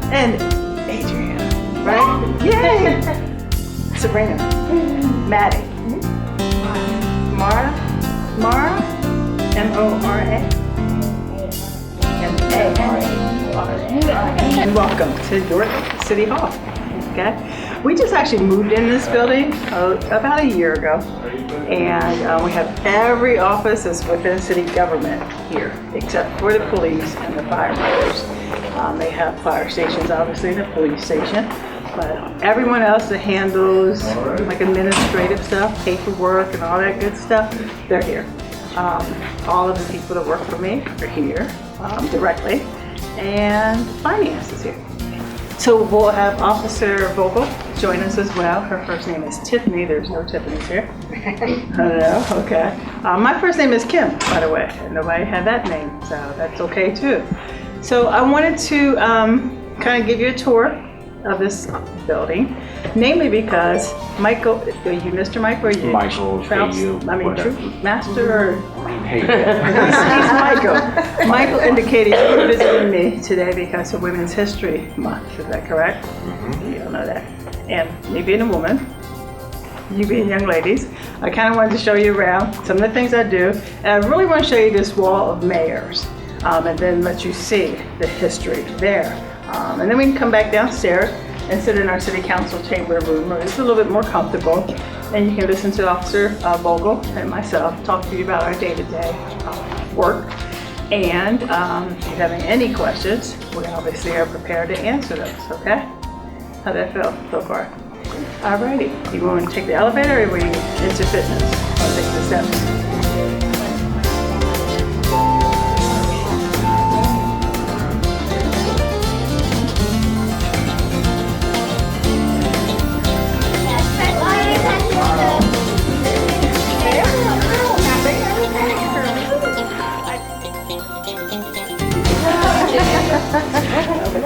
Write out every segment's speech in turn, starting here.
and Adriana, right? Yay! Sabrina, Maddie, Mara, M-O-R-A, M-A-R-A. And welcome to York City Hall, okay? We just actually moved in this building about a year ago, and we have every office that's within city government here, except for the police and the firefighters. They have fire stations, obviously, the police station, but everyone else that handles like administrative stuff, paperwork and all that good stuff, they're here. All of the people that work for me are here directly, and finance is here. So we'll have Officer Vogel join us as well. Her first name is Tiffany. There's no Tiffany's here. Hello, okay. My first name is Kim, by the way. Nobody had that name, so that's okay too. So I wanted to kind of give you a tour of this building, namely because Michael, are you Mr. Mike or are you? Michael, Trout, you, I mean, Master or? Hey. He's Michael. Michael indicated you're visiting me today because of Women's History Month. Is that correct? Mm-hmm. You don't know that. And me being a woman, you being young ladies, I kind of wanted to show you around some of the things I do. And I really want to show you this wall of mayors and then let you see the history there. And then we can come back downstairs and sit in our city council chamber room where it's a little bit more comfortable. And you can listen to Officer Vogel and myself talk to you about our day-to-day work. And if you have any questions, we obviously are prepared to answer those, okay? How'd that feel so far? Alrighty, you want to take the elevator or were you into fitness? I'll take the steps.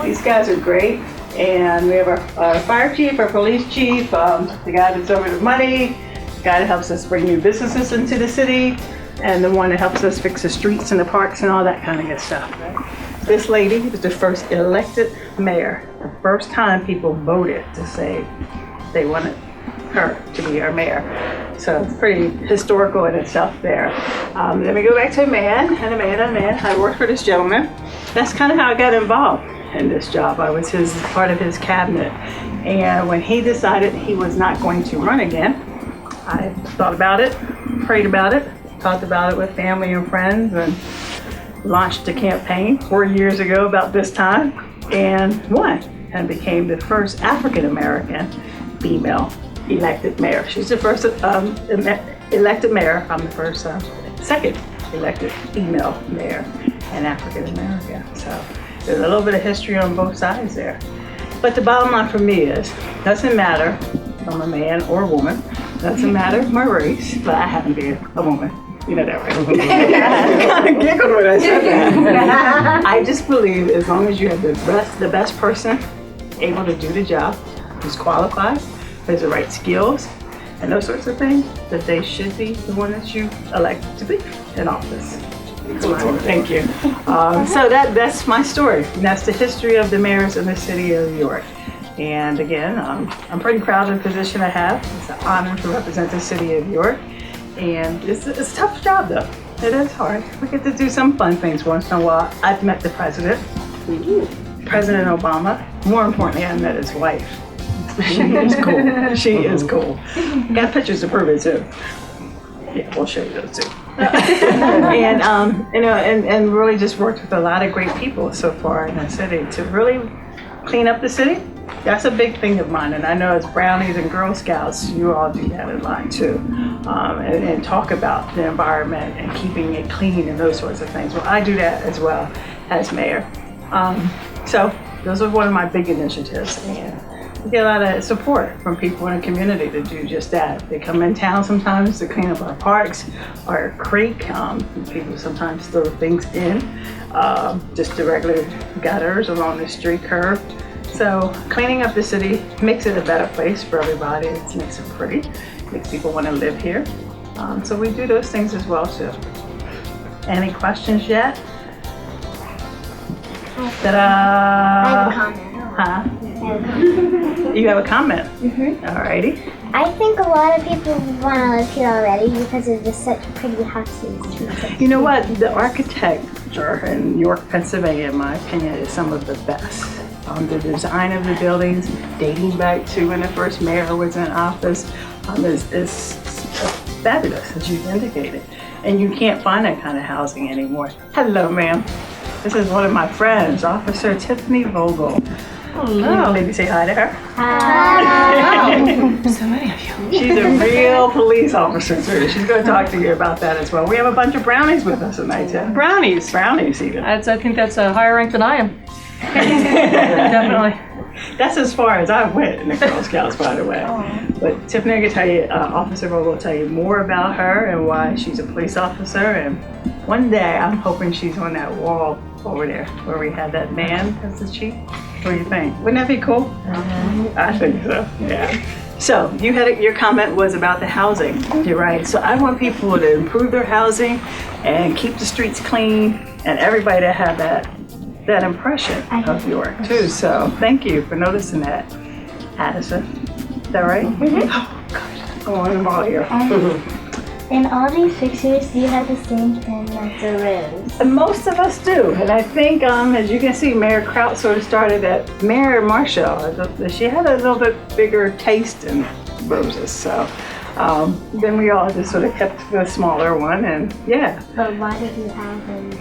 These guys are great, and we have our fire chief, our police chief, the guy that's over the money, the guy that helps us bring new businesses into the city, and the one that helps us fix the streets and the parks and all that kind of good stuff. This lady was the first elected mayor, the first time people voted to say they wanted her to be our mayor. So it's pretty historical in itself there. Then we go back to a man. I worked for this gentleman. That's kind of how I got involved in this job. I was part of his cabinet. And when he decided he was not going to run again, I thought about it, prayed about it, talked about it with family and friends, and launched a campaign 4 years ago about this time, and won, and became the first African-American female elected mayor. She's the first elected mayor. I'm the first, second elected female mayor in African America. So there's a little bit of history on both sides there. But the bottom line for me is, doesn't matter if I'm a man or a woman, doesn't matter my race, but I happen to be a woman. You know that, right? I giggled when I said that. I just believe as long as you have the best person able to do the job, who's qualified, has the right skills, and those sorts of things, that they should be the one that you elect to be in office. Thank you. So that's my story. And that's the history of the mayors in the city of York. And again, I'm pretty proud of the position I have. It's an honor to represent the city of York. And it's a tough job though. It is hard. We get to do some fun things once in a while. I've met the president, President Obama. More importantly, I met his wife. She is cool. She is cool. Got pictures to prove it too. Yeah, we'll show you those too. And and really just worked with a lot of great people so far in the city to really clean up the city. That's a big thing of mine, and I know as Brownies and Girl Scouts, you all do that in line too, and talk about the environment and keeping it clean and those sorts of things. Well, I do that as well as mayor. So those are one of my big initiatives, and we get a lot of support from people in the community to do just that. They come in town sometimes to clean up our parks, our creek. People sometimes throw things in, just the regular gutters along the street curb. So cleaning up the city makes it a better place for everybody. It makes it pretty, makes people want to live here. So we do those things as well too. Any questions yet? Ta-da! I have a comment. Huh? You have a comment? Alrighty. I think a lot of people want to live here already because of just such pretty houses. You know what? The architecture in York, Pennsylvania, in my opinion, is some of the best. The design of the buildings, dating back to when the first mayor was in office, is fabulous, as you've indicated. And you can't find that kind of housing anymore. Hello, ma'am. This is one of my friends, Officer Tiffany Vogel. Hello. Maybe say hi to her. Hi. So many of you. She's a real police officer too. She's going to talk to you about that as well. We have a bunch of brownies with us tonight too. Brownies. Brownies even. I think that's a higher rank than I am. Definitely. That's as far as I went in the Girl Scouts, by the way. But Tiffany can tell you, Officer Vogel will tell you more about her and why she's a police officer. And one day I'm hoping she's on that wall over there where we had that man as the chief. What do you think? Wouldn't that be cool? I think so, yeah. So you had your comment was about the housing. You're right. So I want people to improve their housing and keep the streets clean and everybody to have that impression of York too. So thank you for noticing that, Addison. Is that right? Oh gosh, go on and ball here. In all these pictures, do you have the same thing as the rose? And most of us do, and I think, as you can see, Mayor Kraut sort of started at Mayor Marshall. She had a little bit bigger taste in roses, so then we all just sort of kept the smaller one, and yeah. But why did you have them?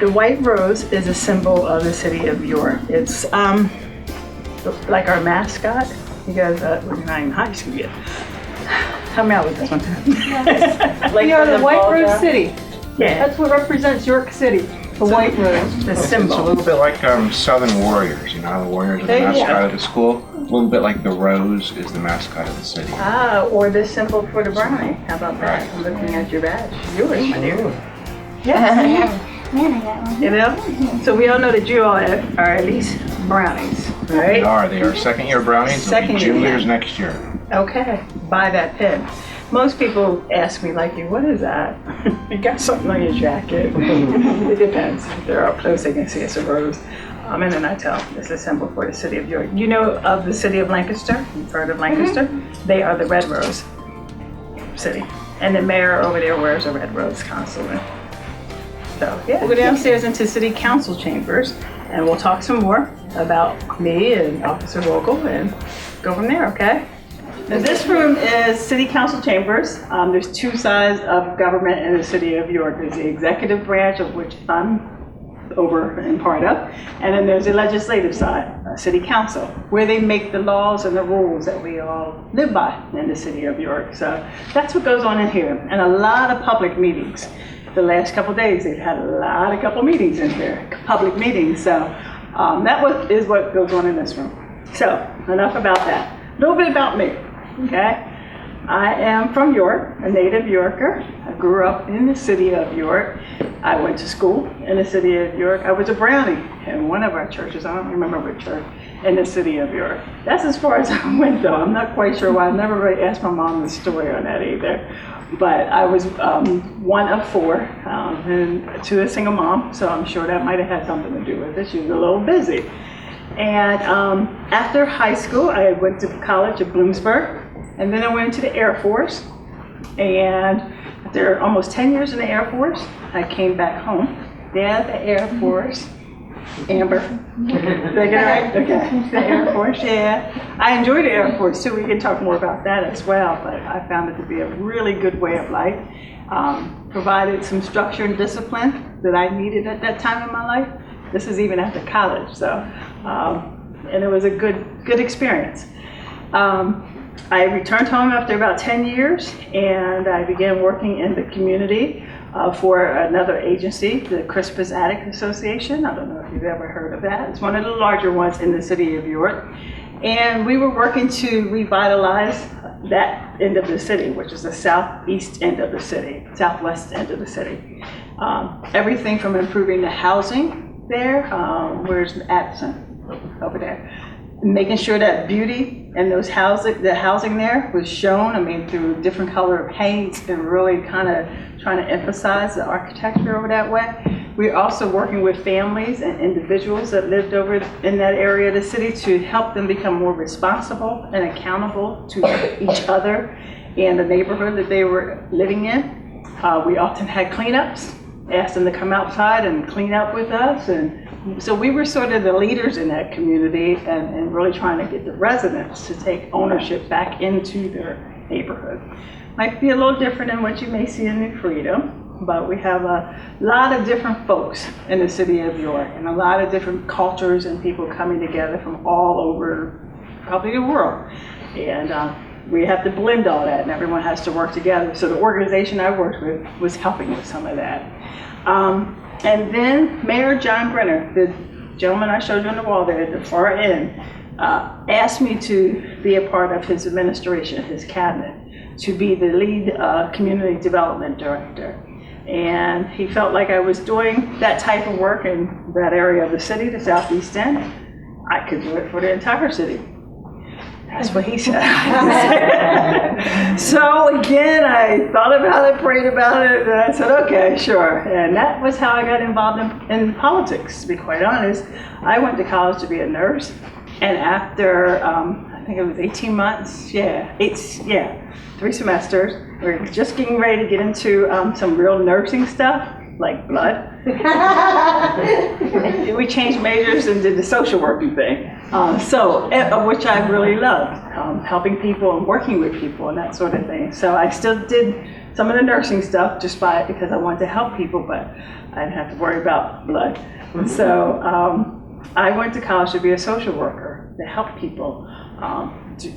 The white rose is a symbol of the city of York. It's like our mascot. You guys, we're not in high school yet. Help me out with this one. We are the White Rose City. Yeah. That's what represents York City. The White Rose. The It's a symbol. little bit like Southern Warriors. You know how the Warriors are the mascot of the school? A little bit like the rose is the mascot of the city. Or the symbol for the brownie. How about that? I'm looking at your badge. Yours, my dear. Yes. Man, I got one. You know? So we all know that you all are at least brownies, right? They are second year brownies. They'll Second be year, juniors yeah. next year. Okay, buy that pin. Most people ask me like, what is that? You got something on your jacket. It depends. If they're up close, they can see it's a rose. And then I tell them it's a symbol for the city of York. You know of the city of Lancaster? You've heard of Lancaster? They are the red rose city. And the mayor over there wears a red rose constantly. So yeah, we'll go downstairs into city council chambers and we'll talk some more about me and Officer Vogel and go from there, okay? Now this room is city council chambers. There's two sides of government in the city of York. There's the executive branch, of which I'm over and part of, and then there's the legislative side, city council, where they make the laws and the rules that we all live by in the city of York. So that's what goes on in here, and a lot of public meetings. The last couple of days, they've had a couple meetings in here, public meetings. So that is what goes on in this room. So enough about that. A little bit about me, okay? I am from York, a native Yorker. I grew up in the city of York. I went to school in the city of York. I was a brownie in one of our churches. I don't remember which church in the city of York. That's as far as I went, though. I'm not quite sure why. I never really asked my mom the story on that either. But I was one of four and to a single mom, so I'm sure that might have had something to do with it. She was a little busy. And after high school, I went to college at Bloomsburg, and then I went into the Air Force. And after almost 10 years in the Air Force, I came back home. Yeah, the Air Force. Amber. Did I get it right? Okay. The Air Force, yeah. I enjoy the Air Force too. We can talk more about that as well, but I found it to be a really good way of life. Provided some structure and discipline that I needed at that time in my life. This is even after college, so, and it was a good experience. I returned home after about 10 years, and I began working in the community for another agency, the Crispus Attic Association. I don't know if you've ever heard of that. It's one of the larger ones in the city of York. And we were working to revitalize that end of the city, which is the southeast end of the city, southwest end of the city. Everything from improving the housing there, where's Addison? Over there. Making sure that beauty and the housing there was shown, through different color paints and really kind of trying to emphasize the architecture over that way. We're also working with families and individuals that lived over in that area of the city to help them become more responsible and accountable to each other and the neighborhood that they were living in. We often had cleanups, asked them to come outside and clean up with us. And so we were sort of the leaders in that community and really trying to get the residents to take ownership back into their neighborhood. Might be a little different than what you may see in New Freedom, but we have a lot of different folks in the city of York and a lot of different cultures and people coming together from all over probably the world. And we have to blend all that, and everyone has to work together. So the organization I worked with was helping with some of that. And then Mayor John Brenner, the gentleman I showed you on the wall there at the far end, asked me to be a part of his administration, his cabinet, to be the lead community development director. And he felt like I was doing that type of work in that area of the city, the southeast end. I could do it for the entire city. That's what he said. So again, I thought about it, prayed about it, and I said, okay, sure. And that was how I got involved in politics, to be quite honest. I went to college to be a nurse, and after, I think it was 18 months, 3 semesters, we were just getting ready to get into some real nursing stuff, like blood. We changed majors and did the social working thing, which I really loved, helping people and working with people and that sort of thing. So I still did some of the nursing stuff just because I wanted to help people, but I didn't have to worry about blood. So I went to college to be a social worker, to help people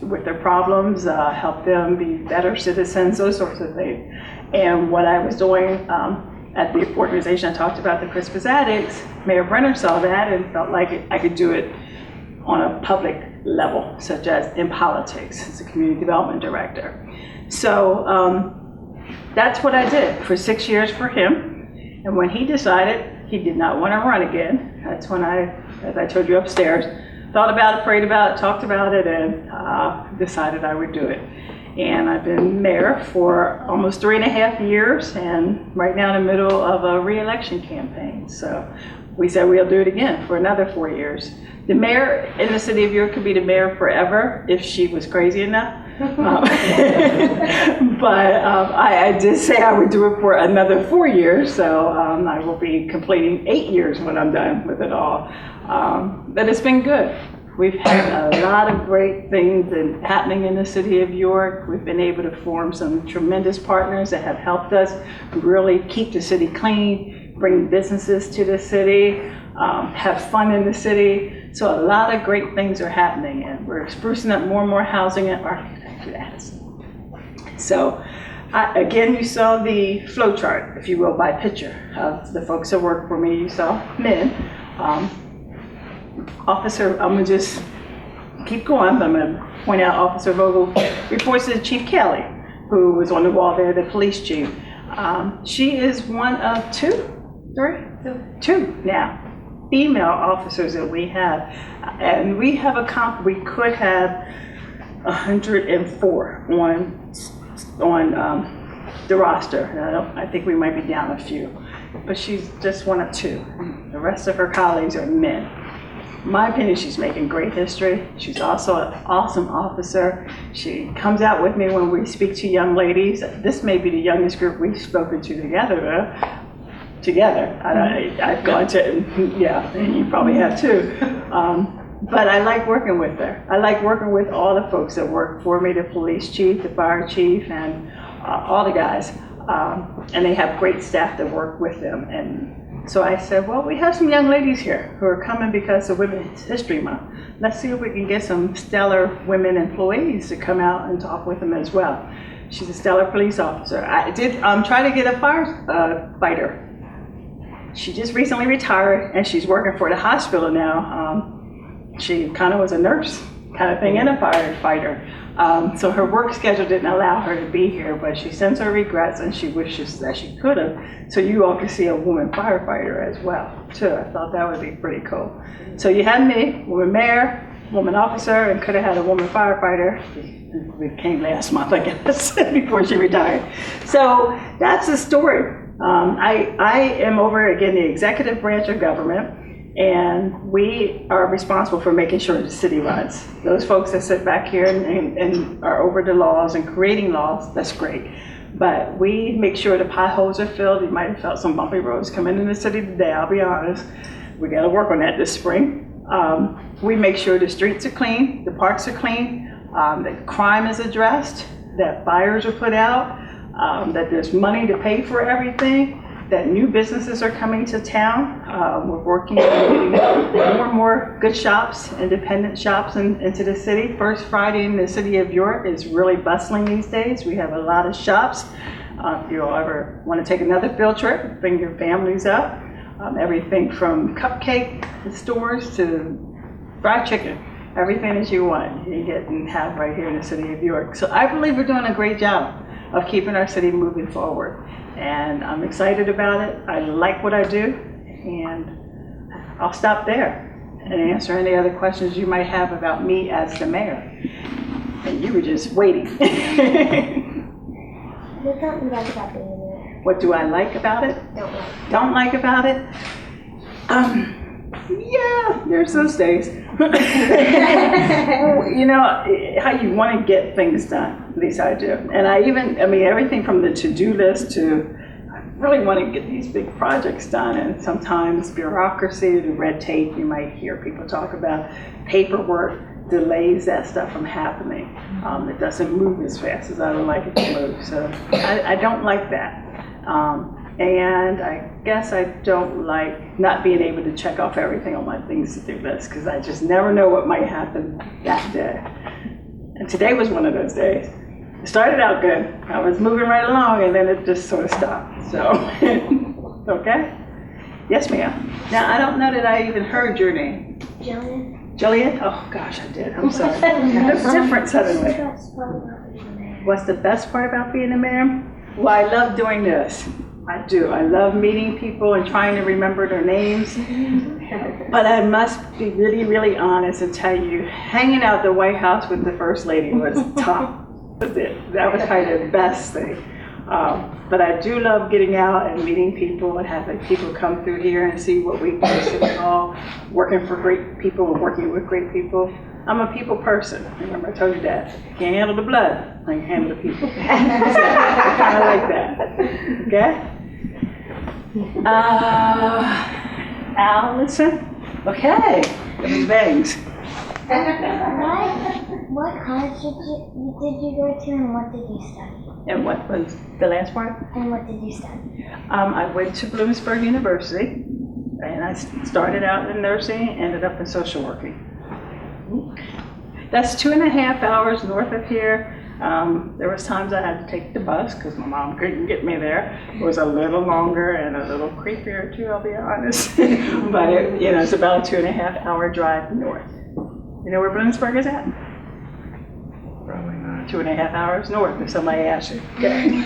with their problems, help them be better citizens, those sorts of things. And what I was doing at the organization I talked about, the Crispus Addicts, Mayor Brenner saw that and felt like I could do it on a public level, such as in politics, as a community development director. So that's what I did for 6 years for him. And when he decided he did not want to run again, that's when I, as I told you upstairs, thought about it, prayed about it, talked about it, and decided I would do it. And I've been mayor for almost 3.5 years, and right now in the middle of a re-election campaign. So we said we'll do it again for another 4 years. The mayor in the city of York could be the mayor forever if she was crazy enough. But I did say I would do it for another 4 years, so I will be completing 8 years when I'm done with it all. But it's been good. We've had a lot of great things happening in the city of York. We've been able to form some tremendous partners that have helped us really keep the city clean, bring businesses to the city, have fun in the city. So a lot of great things are happening, and we're sprucing up more and more housing and architecture. So again, you saw the flow chart, if you will, by picture of the folks that work for me. You saw men. Officer, I'm gonna just keep going, but I'm gonna point out Officer Vogel reports to Chief Kelly, who was on the wall there, the police chief. She is one of two now female officers that we have, and we have we could have 104 on the roster. I think we might be down a few, but she's just one of two. The rest of her colleagues are men. In my opinion, she's making great history. She's also an awesome officer. She comes out with me when we speak to young ladies. This may be the youngest group we've spoken to together. I've gone to, and you probably have too. But I like working with her. I like working with all the folks that work for me, the police chief, the fire chief, and all the guys. And they have great staff that work with them. And so I said, well, we have some young ladies here who are coming because of Women's History Month. Let's see if we can get some stellar women employees to come out and talk with them as well. She's a stellar police officer. I did try to get a firefighter. She just recently retired, and she's working for the hospital now. She kind of was a nurse kind of thing and a firefighter. So her work schedule didn't allow her to be here, but she sends her regrets and she wishes that she could have. So you all can see a woman firefighter as well, too. I thought that would be pretty cool. So you had me, woman mayor, woman officer, and could have had a woman firefighter. We came last month, I guess, before she retired. So that's the story I am over, again, the executive branch of government, and we are responsible for making sure the city runs. Those folks that sit back here and are over the laws and creating laws, that's great. But we make sure the potholes are filled. You might have felt some bumpy roads coming in the city today, I'll be honest. We gotta work on that this spring. We make sure the streets are clean, the parks are clean, that crime is addressed, that fires are put out, that there's money to pay for everything, that new businesses are coming to town. We're working on getting more and more good shops, independent shops into the city. First Friday in the city of York is really bustling these days. We have a lot of shops. If you'll ever want to take another field trip, bring your families up. Everything from cupcake stores to fried chicken. Everything that you want, you get and have right here in the city of York. So I believe we're doing a great job of keeping our city moving forward. And I'm excited about it. I like what I do, and I'll stop there and answer any other questions you might have about me as the mayor. And you were just waiting. What don't you like about being a mayor? What do I like about it? Don't like about it? Yeah, there's those days. You know, how you want to get things done, at least I do. And I mean, everything from the to-do list to, I really want to get these big projects done. And sometimes bureaucracy, the red tape, you might hear people talk about, paperwork delays that stuff from happening. It doesn't move as fast as I would like it to move. So I don't like that. And I guess I don't like not being able to check off everything on my things to do list, because I just never know what might happen that day. And today was one of those days. It started out good. I was moving right along, and then it just sort of stopped. So, okay? Yes, ma'am. Now, I don't know that I even heard your name. Jillian? Jillian? Oh, gosh, I did. I'm sorry. That's different suddenly. What's the best part about being a mayor? Well, I love doing this. I do. I love meeting people and trying to remember their names. But I must be really, really honest and tell you, hanging out at the White House with the First Lady was top. That was probably the best thing. But I do love getting out and meeting people and having people come through here and see what we do at City Hall, working for great people and working with great people. I'm a people person. Remember, I told you that. Can't handle the blood, I can handle the people. So, I kind of like that. Okay? Allison? Okay. Those bangs. What college did you go to, and what did you study? And what was the last part? And what did you study? I went to Bloomsburg University, and I started out in nursing, ended up in social working. That's 2.5 hours north of here. There was times I had to take the bus because my mom couldn't get me there. It was a little longer and a little creepier too, I'll be honest. But it's about a 2.5 hour drive north. You know where Bloomsburg is at? Probably not. 2.5 hours north if somebody asks you. Okay.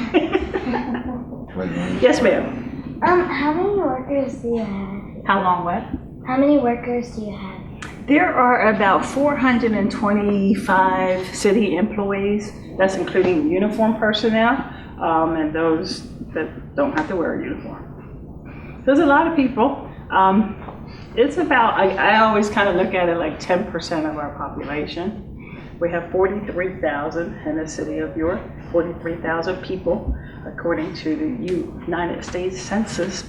Yes, ma'am. How many workers do you have? How long what? How many workers do you have? There are about 425 city employees. That's including uniform personnel and those that don't have to wear a uniform. There's a lot of people. It's about, I always kind of look at it like 10% of our population. We have 43,000 in the city of York, 43,000 people according to the United States Census.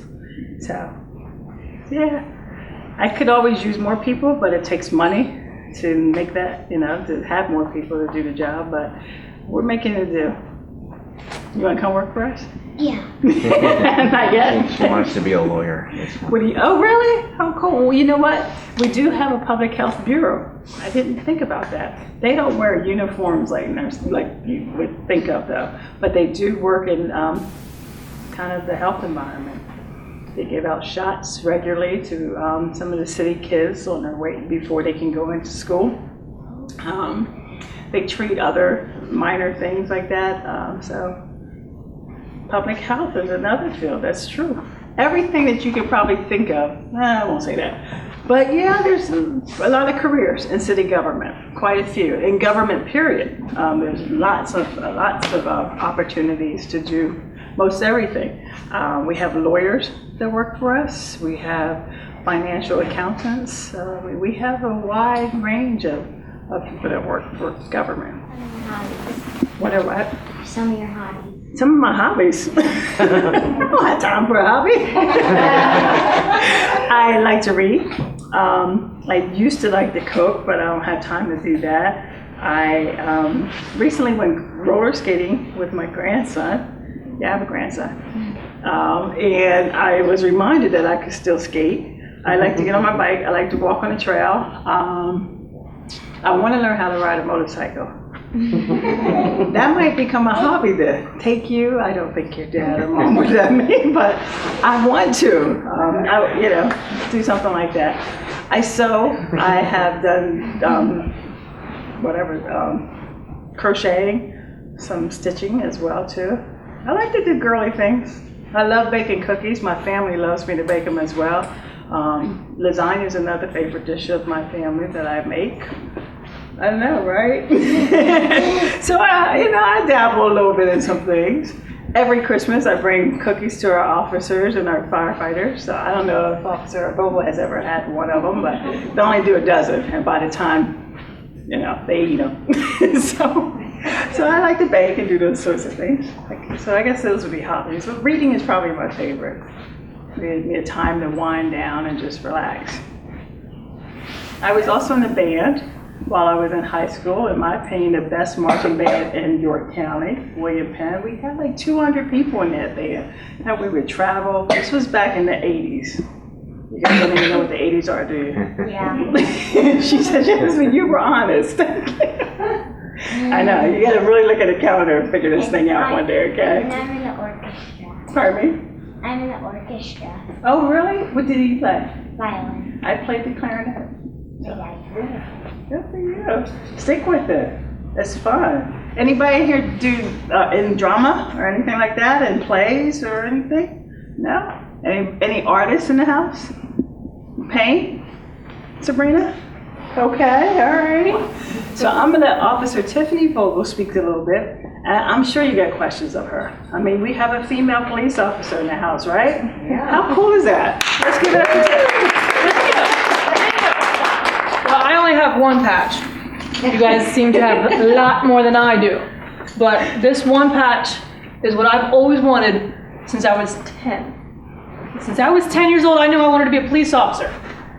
So, yeah. I could always use more people, but it takes money to make that, to have more people to do the job, but we're making it do. You want to come work for us? Yeah. Not yet. She wants to be a lawyer. Oh, really? Oh, cool. Well, you know what? We do have a public health bureau. I didn't think about that. They don't wear uniforms like you would think of, though, but they do work in kind of the health environment. They give out shots regularly to some of the city kids on their way before they can go into school. They treat other minor things like that. So public health is another field, that's true. Everything that you could probably think of, I won't say that. But yeah, there's a lot of careers in city government, quite a few. In government, period. There's lots of opportunities to do most everything. We have lawyers that work for us. We have financial accountants. We have a wide range of people that work for government. What are what? Some of your hobbies. Some of my hobbies. I don't have time for a hobby. I like to read. I used to like to cook, but I don't have time to do that. I recently went roller skating with my grandson. Yeah, I have a grandson. And I was reminded that I could still skate. I like to get on my bike. I like to walk on the trail. I want to learn how to ride a motorcycle. That might become a hobby to take you. I don't think your dad or mom would let me, but I want to, do something like that. I sew. I have done crocheting, some stitching as well too. I like to do girly things. I love baking cookies. My family loves me to bake them as well. Lasagna is another favorite dish of my family that I make. I know, right? So I dabble a little bit in some things. Every Christmas I bring cookies to our officers and our firefighters. So I don't know if Officer Bobo has ever had one of them, but they only do a dozen, and by the time, they eat them. So I like to bake and do those sorts of things. So I guess those would be hobbies. But reading is probably my favorite. It gives me a time to wind down and just relax. I was also in a band while I was in high school, in my opinion, the best marching band in York County, William Penn. We had like 200 people in that band. And we would travel. This was back in the 80s. You guys don't even know what the 80s are, do you? Yeah. She said, Jasmine, you were honest. I know, you gotta really look at the calendar and figure this thing out one day, okay? And I'm in the orchestra. Pardon me? I'm in the orchestra. Oh, really? What did you play? Violin. I played the clarinet. My dad. Good for you. Stick with it. It's fun. Anybody here do in drama or anything like that, in plays or anything? No? Any artists in the house? Paint? Sabrina? Okay, all righty. So I'm gonna let Officer Tiffany Vogel speak a little bit. I'm sure you got questions of her. I mean, we have a female police officer in the house, right? Yeah. How cool is that? Let's give it up for Tiffany. Well, I only have one patch. You guys seem to have a lot more than I do. But this one patch is what I've always wanted since I was 10. Since I was 10 years old, I knew I wanted to be a police officer.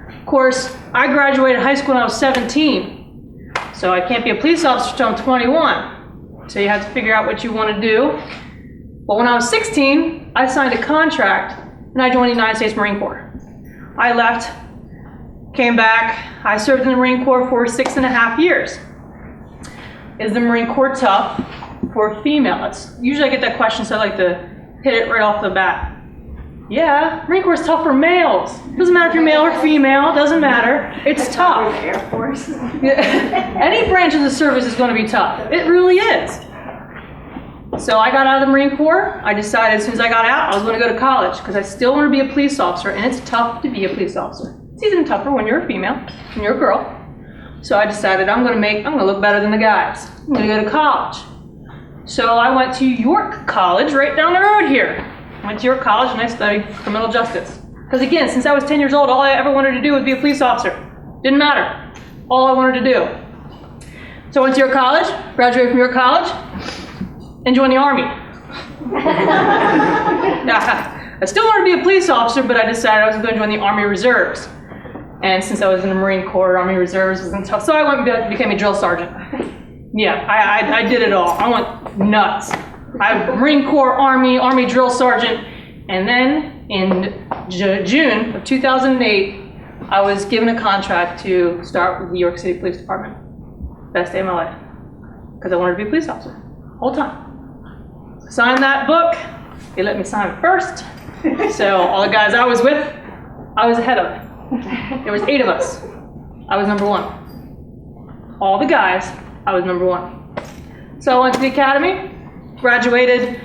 Of course, I graduated high school when I was 17. So I can't be a police officer until I'm 21. So you have to figure out what you want to do. But when I was 16, I signed a contract and I joined the United States Marine Corps. I left, came back, I served in the Marine Corps for 6.5 years. Is the Marine Corps tough for a female? Usually I get that question, so I like to hit it right off the bat. Yeah, Marine Corps is tough for males. Doesn't matter if you're male or female, doesn't matter. It's tough. Air Force. Any branch of the service is going to be tough. It really is. So I got out of the Marine Corps. I decided as soon as I got out, I was going to go to college because I still want to be a police officer, and it's tough to be a police officer. It's even tougher when you're a female, when you're a girl. So I decided I'm going to look better than the guys. I'm going to go to college. So I went to York College right down the road here. I went to York College and I studied criminal justice. Because again, since I was 10 years old, all I ever wanted to do was be a police officer. Didn't matter. All I wanted to do. So I went to York College, graduated from York College, and joined the Army. I still wanted to be a police officer, but I decided I was going to join the Army Reserves. And since I was in the Marine Corps, Army Reserves wasn't tough, so I went and became a drill sergeant. Yeah, I did it all. I went nuts. Marine Corps, Army drill sergeant, and then in June of 2008, I was given a contract to start with the York City Police Department. Best day of my life, because I wanted to be a police officer, whole time. Signed that book. They let me sign it first. So all the guys I was with, I was ahead of. There was 8 of us. I was number 1. All the guys, I was number 1. So I went to the academy. Graduated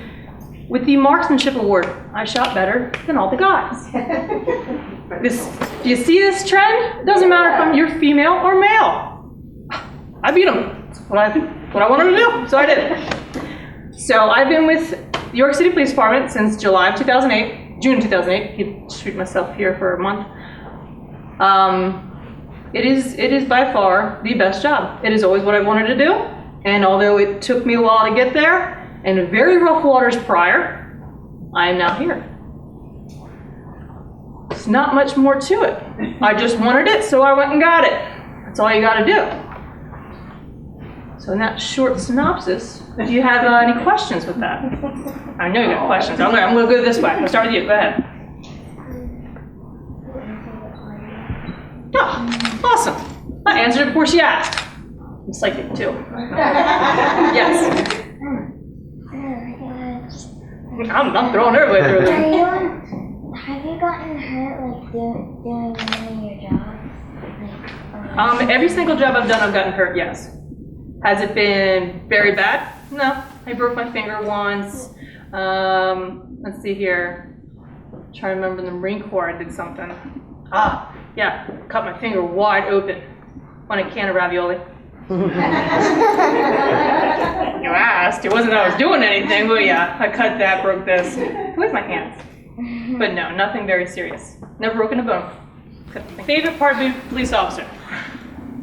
with the Marksmanship Award. I shot better than all the guys. Do you see this trend? It doesn't matter if you're female or male. I beat them. That's what I wanted to do, so I did it. So I've been with the York City Police Department since July of 2008, June 2008. Keep shooting myself here for a month. It is by far the best job. It is always what I wanted to do, and although it took me a while to get there, and very rough waters prior, I am now here. It's not much more to it. I just wanted it, so I went and got it. That's all you gotta do. So in that short synopsis, if you have any questions with that. I know you got questions. I'm gonna go this way. I'll start with you. Go ahead. Oh, awesome. I answered it before she asked. I'm psychic too. Yes. I'm throwing her way through this. Have you gotten hurt like doing any of your jobs? Every single job I've done, I've gotten hurt, yes. Has it been very bad? No. I broke my finger once. Let's see here. I'm trying to remember in the Marine Corps, I did something. Yeah, cut my finger wide open on a can of ravioli. You asked. It wasn't that I was doing anything, but yeah, I cut that, broke this. Where's my hands? But no, nothing very serious. Never broken a bone. My favorite part of being a police officer.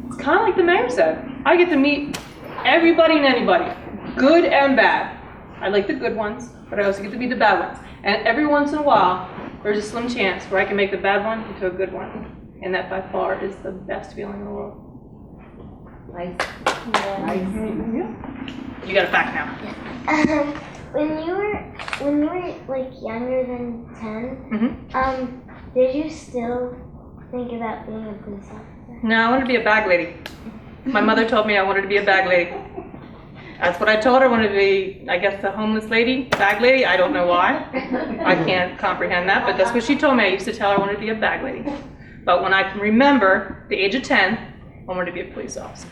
It's kind of like the mayor said. I get to meet everybody and anybody, good and bad. I like the good ones, but I also get to meet the bad ones. And every once in a while, there's a slim chance where I can make the bad one into a good one. And that by far is the best feeling in the world. Nice. Yeah. You got it back now. When you were like younger than 10, Mm-hmm. did you still think about being a police officer? No, I wanted to be a bag lady. My mother told me I wanted to be a bag lady. That's what I told her. I wanted to be, I guess, the homeless lady, bag lady. I don't know why. I can't comprehend that, but that's what she told me. I used to tell her I wanted to be a bag lady. But when I can remember the age of 10, I wanted to be a police officer.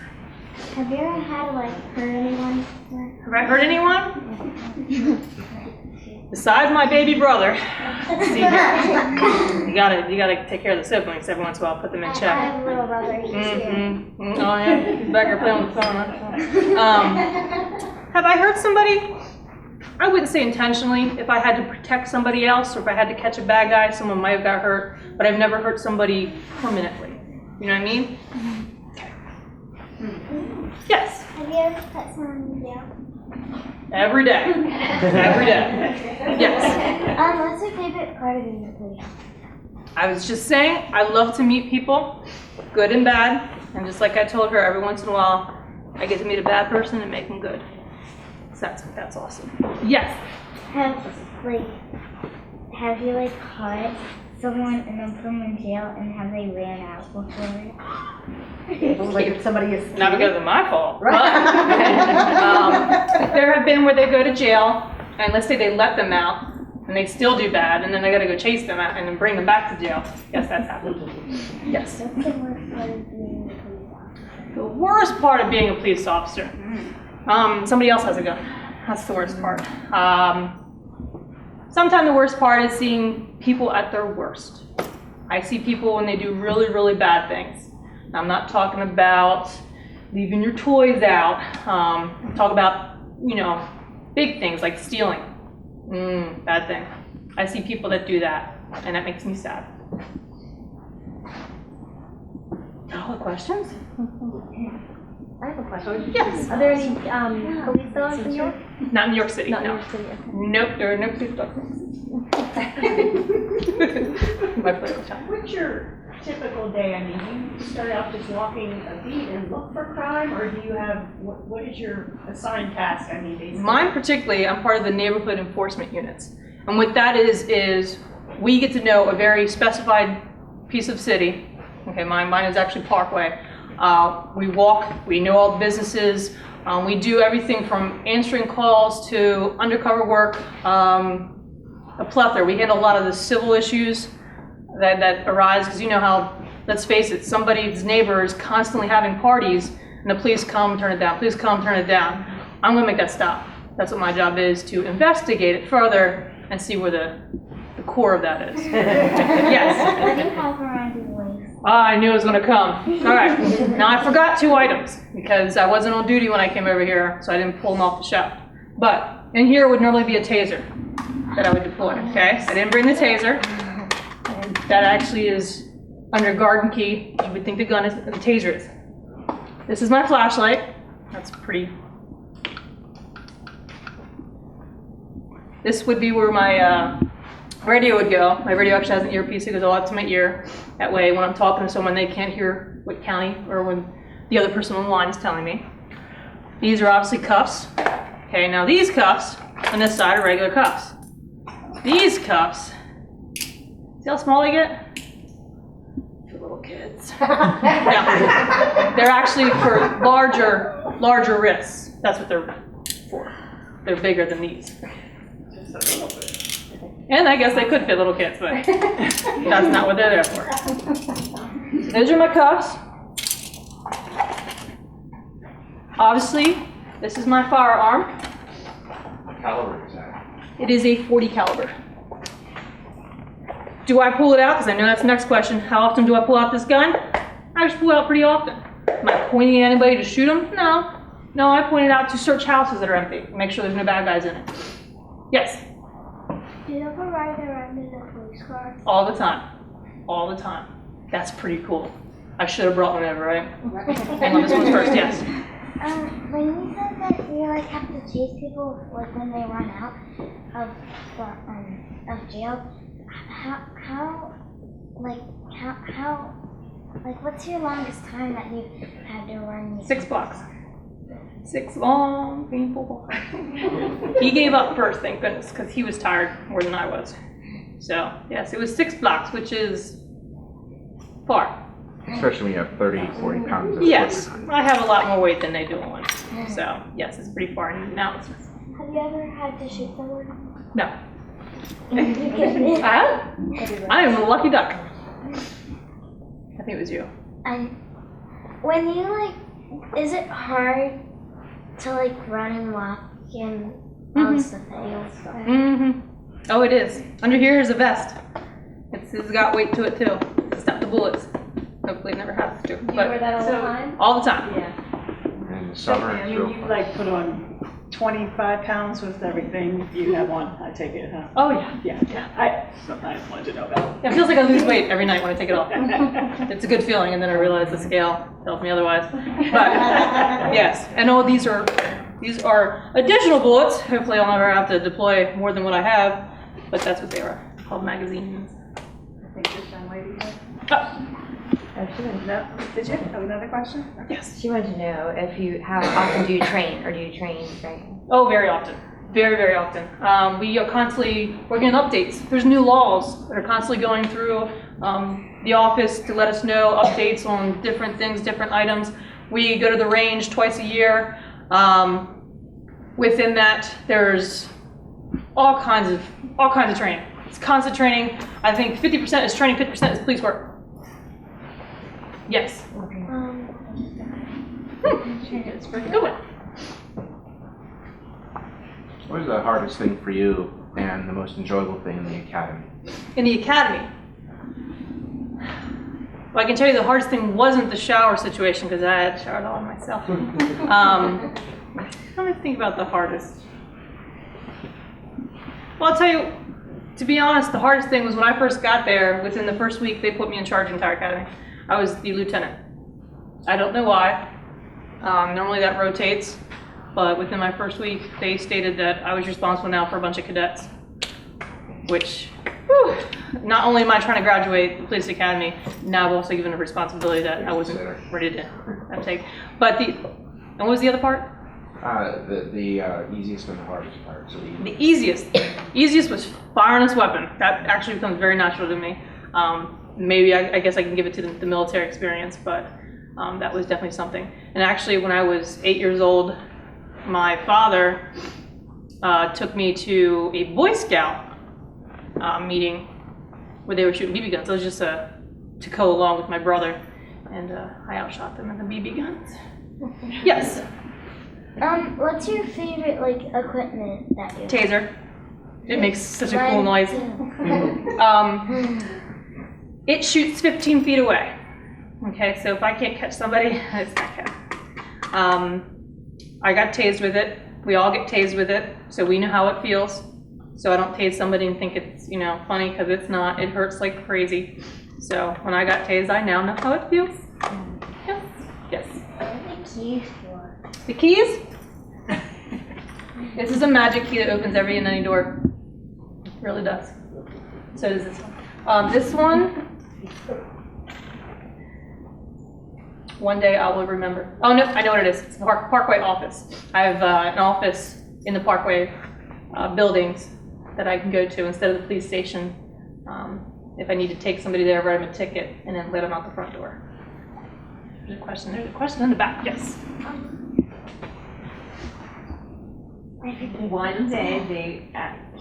Have you ever had to like hurt anyone? Have I hurt anyone? Besides my baby brother. See, you gotta take care of the siblings every once in a while. Put them in I check. have a little brother. He's here. Oh yeah, he's back there playing on the phone. Huh? Have I hurt somebody? I wouldn't say intentionally. If I had to protect somebody else, or if I had to catch a bad guy, someone might have got hurt. But I've never hurt somebody permanently. You know what I mean? Okay. Yes. Have you ever put someone in jail? Every day. Every day. Yes. What's your favorite part of being a police? I was just saying, I love to meet people, good and bad. And just like I told her, every once in a while, I get to meet a bad person and make them good. So that's awesome. Yes. Have you caught someone and then put them in jail and have they ran out before? Like if somebody is. Not because of my fault. Right. But, there have been where they go to jail, and let's say they let them out, and they still do bad, and then they got to go chase them out and then bring them back to jail. Yes, that's happened. Yes. What's the worst part of being a police officer? The worst part of being a police officer. Somebody else has a gun. That's the worst part. Sometimes the worst part is seeing people at their worst. I see people when they do really, really bad things. I'm not talking about leaving your toys out. I'm talking about, big things like stealing. Bad thing. I see people that do that, and that makes me sad. All the questions? I have a question. Yes. Are there any police dogs in New York? Not in New York City, Not no. New York City. Okay. Nope, there are no police dogs. My favorite time. What's your typical day? I mean, do you start out just walking a beat and look for crime, or do you have, what is your assigned task? I mean, basically. Mine particularly, I'm part of the neighborhood enforcement units. And what that is we get to know a very specified piece of city. Okay, mine is actually Parkway. We walk, we know all the businesses. We do everything from answering calls to undercover work, a plethora. We handle a lot of the civil issues that arise, because you know how, let's face it, somebody's neighbor is constantly having parties, and the police come, turn it down, police come, turn it down. I'm gonna make that stop. That's what my job is, to investigate it further and see where the core of that is. Yes. What do you have around your waist? I knew it was gonna come. All right, now I forgot 2 items, because I wasn't on duty when I came over here, so I didn't pull them off the shelf. But And here would normally be a taser that I would deploy, okay? I didn't bring the taser. And that actually is under garden key. You would think the gun is, the taser is. This is my flashlight. That's pretty. This would be where my radio would go. My radio actually has an earpiece that goes all up to my ear. That way, when I'm talking to someone, they can't hear what county or when the other person on the line is telling me. These are obviously cuffs. Okay, now these cuffs on this side are regular cuffs. These cuffs, see how small they get? For little kids. No, they're actually for larger wrists. That's what they're for. They're bigger than these. And I guess they could fit little kids, but that's not what they're there for. So those are my cuffs. Obviously, this is my firearm. What caliber is that? It is a .40 caliber. Do I pull it out? Because I know that's the next question. How often do I pull out this gun? I just pull it out pretty often. Am I pointing at anybody to shoot them? No. No, I point it out to search houses that are empty. Make sure there's no bad guys in it. Yes? Do you ever ride around in a police car? All the time. All the time. That's pretty cool. I should have brought one over, right? Hang on, this one's first, yes. When you said that you like have to chase people like when they run out of jail, how what's your longest time that you had to run? 6 blocks. 6 long, painful blocks. He gave up first, thank goodness, because he was tired more than I was. So, yes, it was 6 blocks, which is far. Especially when you have 30, 40 pounds of Yes, I have a lot more weight than they do on one. So, yes, it's pretty far. Now it's, Have you ever had to shoot someone? no. You I am a lucky duck. I think it was you. And when you is it hard to run and walk and all the stuff that you stuff? Mm-hmm. Oh, it is. Under here is a vest. It's got weight to it too. To stop the bullets. Hopefully it never has to. You wear that all the time? All the time. Yeah. In the summer, I it's mean, real you fun. put on 25 pounds with everything. You have one, I take it, huh? Oh yeah. Yeah. I sometimes wanted to know about. It feels like I lose weight every night when I take it off. It's a good feeling, and then I realize the scale tells me otherwise. But yes, and all these are additional bullets. Hopefully, I'll never have to deploy more than what I have. But that's what they are, called magazines. I think this young lady did. Oh, No, did you have another question? yes. She wanted to know how often do you train, or do you train right? Oh, very often. Very, very often. We are constantly working on updates. There's new laws that are constantly going through the office to let us know updates on different things, different items. We go to the range twice a year. Within that, there's all kinds of training. It's constant training. I think 50% is training, 50% is police work. Yes. It's a pretty good one. What is the hardest thing for you and the most enjoyable thing in the academy? In the academy, well, I can tell you the hardest thing wasn't the shower situation because I had showered all myself. Let me think about the hardest. Well, I'll tell you, to be honest, the hardest thing was when I first got there. Within the first week, they put me in charge of the entire academy. I was the lieutenant. I don't know why. Normally that rotates, but within my first week, they stated that I was responsible now for a bunch of cadets, which, whew, not only am I trying to graduate the police academy, now I've also given a responsibility that I wasn't ready to take. But and what was the other part? The easiest and the hardest part. So The easiest was firing this weapon. That actually becomes very natural to me. Maybe I guess I can give it to the military experience, but that was definitely something. And actually, when I was 8 years old, my father took me to a Boy Scout meeting where they were shooting BB guns. So it was just to go along with my brother, and I outshot them in the BB guns. Yes. What's your favorite equipment that you have? Taser. It makes such a cool Mine noise. too. It shoots 15 feet away. Okay, so if I can't catch somebody, it's not good. I got tased with it We all get tased with it, so we know how it feels. So I don't tase somebody and think it's, funny, because it's not. It hurts like crazy. So when I got tased, I now know how it feels. Yes. Yes. What are the keys for? The keys? This is a magic key that opens every and any door. It really does. So does this one. This one day I will remember. Oh no, I know what it is. It's the Parkway office. I have an office in the Parkway buildings that I can go to instead of the police station if I need to take somebody there, write them a ticket, and then let them out the front door. There's a question in the back. Yes. One day,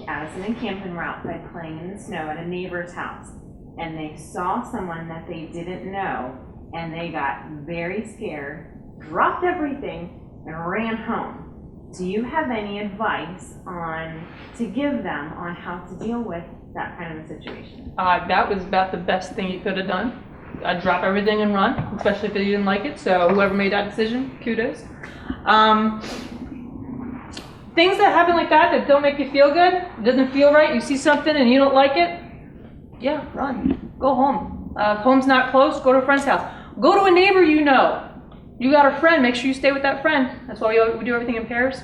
Addison and Camden were outside playing in the snow at a neighbor's house, and they saw someone that they didn't know, and they got very scared, dropped everything, and ran home. Do you have any advice to give them on how to deal with that kind of a situation? That was about the best thing you could have done. I'd drop everything and run, especially if you didn't like it. So whoever made that decision, kudos. Things that happen like that don't make you feel good, it doesn't feel right, you see something and you don't like it, yeah, run. Go home. If home's not close, go to a friend's house. Go to a neighbor you know. You got a friend, make sure you stay with that friend. That's why we do everything in pairs.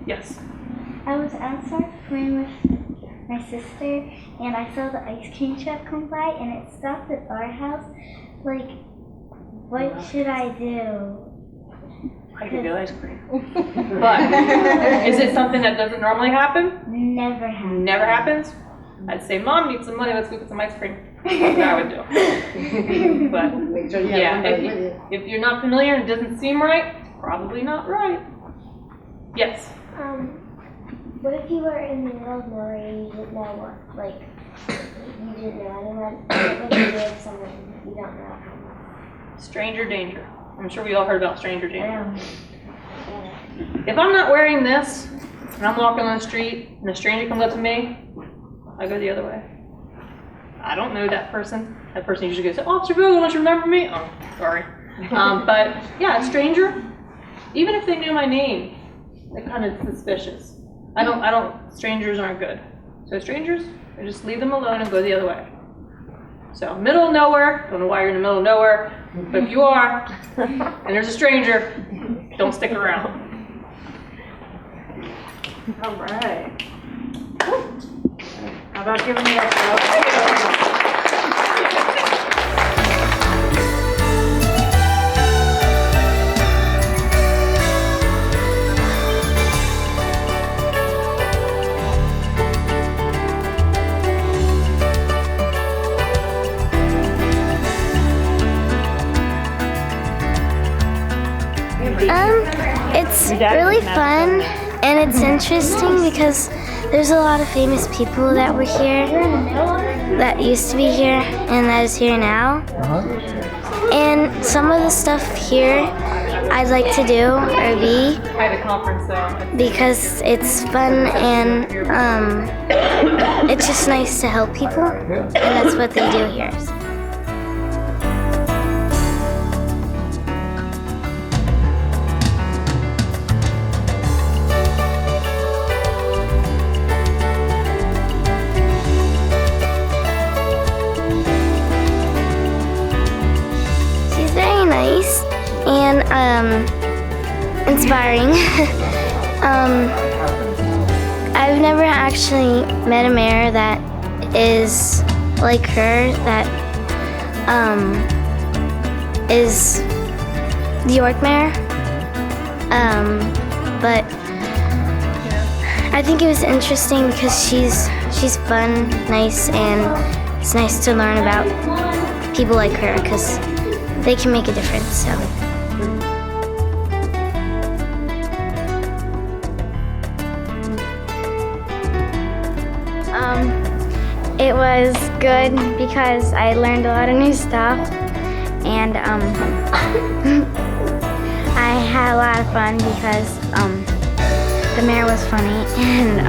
Yes. I was outside playing with my sister, and I saw the ice cream truck come by, and it stopped at our house. Like, what should I do? I can do ice cream. But is it something that doesn't normally happen? Never happened. Never happens? I'd say, Mom, need some money, let's go get some ice cream. That's what I would do. But yeah, if you're not familiar and it doesn't seem right, it's probably not right. Yes. What if you were in the middle of nowhere and you didn't know what, like, you didn't know anyone, what would you do with someone you don't know? Stranger danger. I'm sure we all heard about stranger danger. If I'm not wearing this and I'm walking on the street and a stranger comes up to me, I go the other way. I don't know that person. That person usually goes, Officer Bill, don't you remember me? Oh, sorry. But yeah, a stranger, even if they knew my name, they're kind of suspicious. Strangers aren't good. So strangers, I just leave them alone and go the other way. So middle of nowhere, don't know why you're in the middle of nowhere, but if you are, and there's a stranger, don't stick around. All right. How about giving me a It's really fun, and it's interesting because there's a lot of famous people that were here, that used to be here, and that is here now. And some of the stuff here I'd like to do or be, I had a conference though. because it's fun and it's just nice to help people, and that's what they do here. And inspiring. I've never actually met a mayor that is like her, that is the York mayor. But I think it was interesting because she's fun, nice, and it's nice to learn about people like her because they can make a difference. So. It was good because I learned a lot of new stuff, and I had a lot of fun because the mayor was funny, and